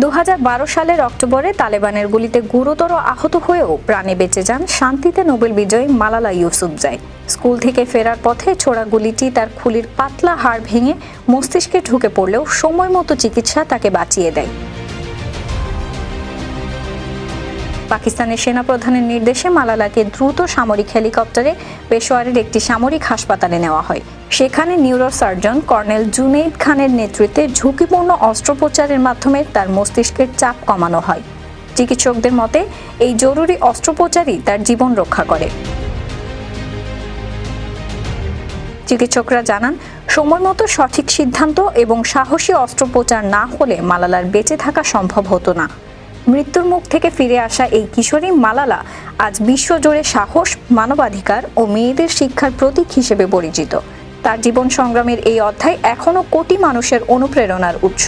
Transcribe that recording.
2012 সালের অক্টোবরে তালেবানের গুলিতে গুরুতর আহত হয়েও প্রাণে বেঁচে যান শান্তিতে নোবেল বিজয়ী মালালা ইউসুফজাই। স্কুল থেকে ফেরার পথে ছোড়া গুলিটি তার খুলির পাতলা হাড় ভেঙে মস্তিষ্কে ঢুকে পড়লেও সময় মতো চিকিৎসা তাকে বাঁচিয়ে দেয়। পাকিস্তানের সেনাপ্রধানের নির্দেশে মালালাকে দ্রুত সামরিক হেলিকপ্টারে পেশোয়ারের একটি সামরিক হাসপাতালে নেওয়া হয়। সেখানে নিউরোসার্জন কর্নেল জুনেইদ খানের নেতৃত্বে ঝুঁকিপূর্ণ অস্ত্রোপচারের মাধ্যমে তার মস্তিষ্কের চাপ কমানো হয়। চিকিৎসকদের মতে এই জরুরি অস্ত্রোপচারই তার জীবন রক্ষা করে। চিকিৎসকরা জানান, সময়মতো সঠিক সিদ্ধান্ত এবং সাহসী অস্ত্রোপচার না হলে মালালার বেঁচে থাকা সম্ভব হতো না। মৃত্যুর মুখ থেকে ফিরে আসা এই কিশোরী মালালা আজ বিশ্বজুড়ে সাহস, মানবাধিকার ও মেয়েদের শিক্ষার প্রতীক হিসেবে পরিচিত। তার জীবন সংগ্রামের এই অধ্যায় এখনো কোটি মানুষের অনুপ্রেরণার উৎস।